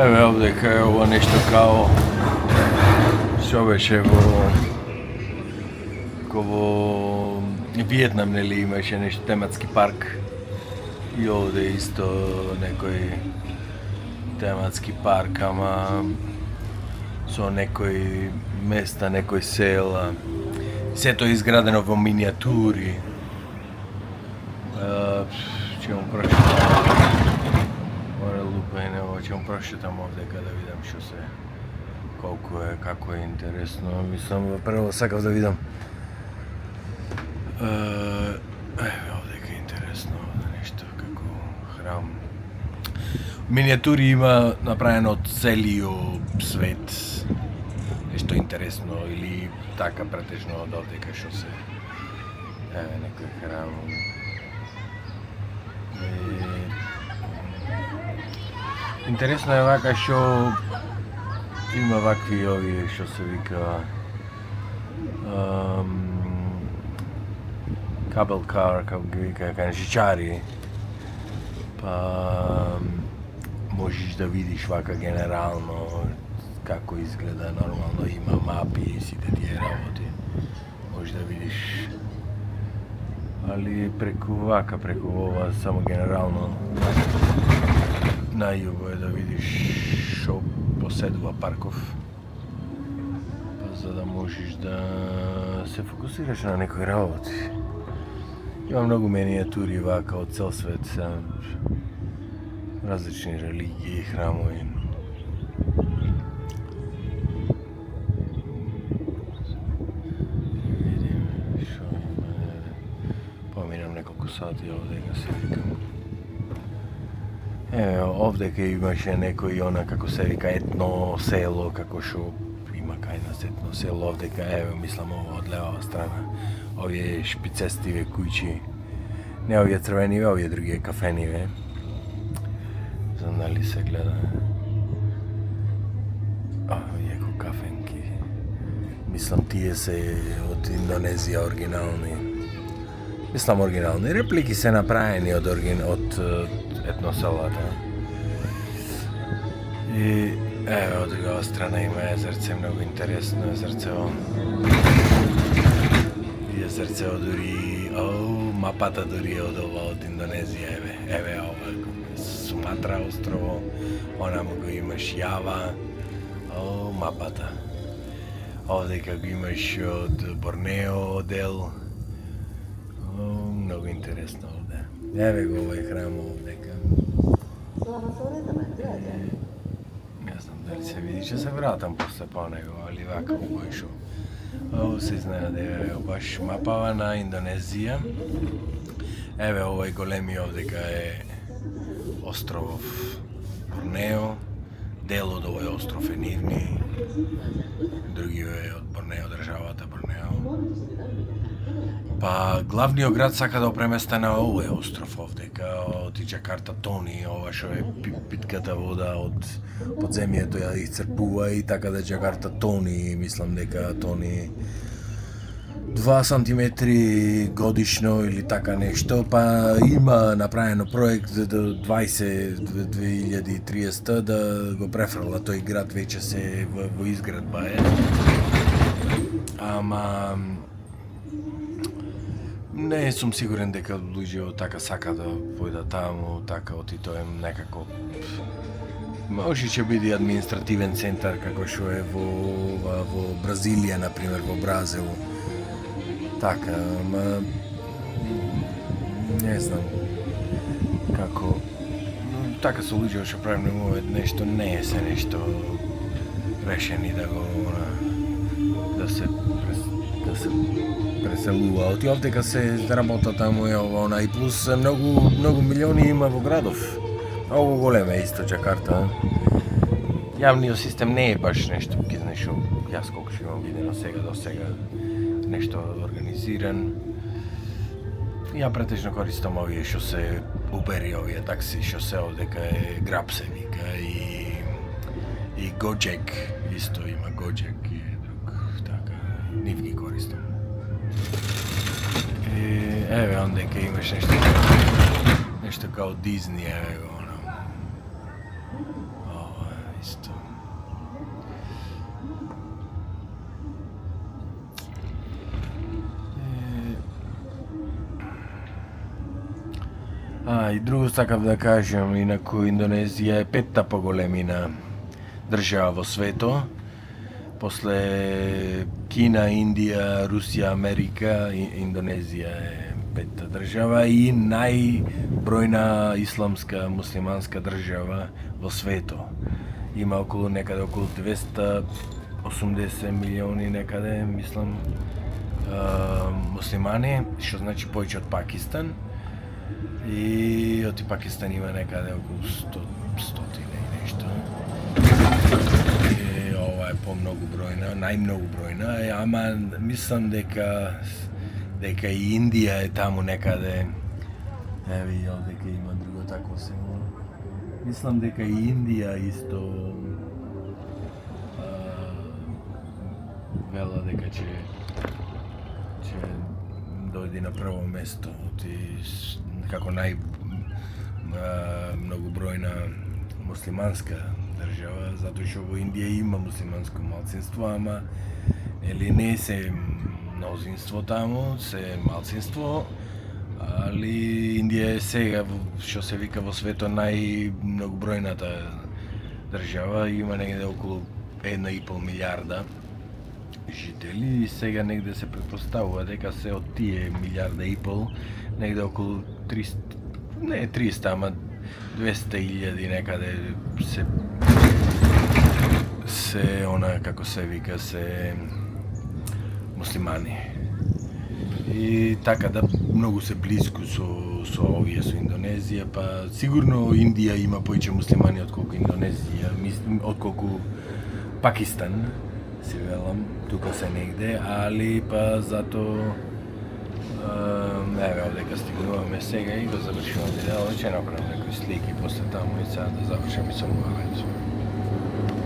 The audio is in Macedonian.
Еве овдека е ова нешто као што беше во Виетнам, нели имаше нешто тематски парк и овде исто некој тематски парк, ама со некои места, некои села. Сето е изградено во миниатури. Ќе му прошетам. Море лупајне, ќе му прошетам овдека да видам што се, колку е, како е интересно. Мислам, прво сакав да видам. Еве овдека е интересно, нешто како храм. Миниатури има направено од целиот свет. Нешто интересно или така претежно од овдека што се. Еве некој храм. Интересно е вака што има вакви овие што се вика cable car, како ги вика канжичари. Па можеш да видиш вака генерално како изгледа, нормално има мапи и сите тие работи. Можеш да видиш. Али преку ова само генерално на југо е да видиш што поседува парков. Па за да можеш да се фокусираш на некои работи. Има многу миниатури вака од цел свет, различни религии и храмови. Видим што има. Поминам неколку сати овдека се викам. Еве, овдека имаше некој она како се вика етно село, како што има кај нас етно село овдека, еве мислам ова од левава страна. Овие шпицестиве куќи, не овие црвени, овие други кафениве. Знам дали се гледа. Овие кафенки. Мислам тие се од Индонезија оригинални. Мислам оригинални. Реплики се направени од етноселата. И еве од другава страна има езерце, многу интересно езерцево. Езерцево дури, мапата дури од ова од Индонезија, еве ова, Суматра острово, онаму го имаш Јава, мапата. Овдека го имаш од Борнео дел, многу интересно овде. Еве го овој храм овдека. Не знам дали се види, ќе се вратам после по него, али вака убојшо. Ово се изненаде, баш мапава на Индонезија. Еве овој големи овдека е островов Борнео, дел од овој остров е нивни, други е од Борнео, државата Борнео. Па главниот град сака да премести на овој остров овдека, од Џакарта Тони, ова што е питката вода од подземјето ја исцрпува и така да Џакарта Тони, мислам дека Тони 2 сантиметри годишно или така нешто, па има направено проект до 2030 да го префрла тој град, веќе се во изградба е. Ама не сум сигурен дека луѓе така сака да појдат таму, така оти тоа е некако може ќе биде административен центар како што е во Бразилија, например, во Бразил. Така, ама не знам како така со луѓе што правиме нешто не е се нешто решени да го да се преселува. Оти овдека се работа таму е ова и плюс многу милиони има во градов. Многу голема е исто Џакарта. Јавниот систем не е баш нешто, ки знаеш што јас колку што имам видено сега до сега нешто организиран. Ја претежно користам овие што се Убери, овие такси што се овдека е Grab се вика и Gojek исто има Gojek и друг така нив ги користам. Еве ондека имаш нешто као Дизни, еве го. исто. И друго сакав да кажам, инаку Индонезија е петта поголемина држава во свето. После Кина, Индија, Русија, Америка, Индонезија е петта држава и најбројна исламска, муслиманска држава во свето. Има околу 280 милиони некаде, мислам, муслимани, што значи повеќе од Пакистан. И од Пакистан има некаде околу 100 и нешто. И ова е помногу бројна, најмногу бројна, ама мислам дека и Индија е таму некаде. Видел дека има друго такво село. Мислам дека и Индија исто вела дека ќе дојде на прво место како многу бројна муслиманска држава, затоа што во Индија има муслиманско малцинство, ама не се мнозинство таму, се малцинство, али Индија е сега, што се вика во свето, најмногубројната држава, има негде околу 1,5 милиарда жители и сега негде се претпоставува дека се од тие милиарда и пол, негде околу 300, не 300, ама 200,000 некаде се она, како се вика, се муслимани. И така да многу се близко со овие, со Индонезија, па сигурно Индија има повеќе муслимани отколку Индонезија, отколку Пакистан, си велам, тука се негде, али па зато еве овде стигнуваме сега и го завршуваме видео, ќе направам некои слики после таму и сега да завршам и со мојот.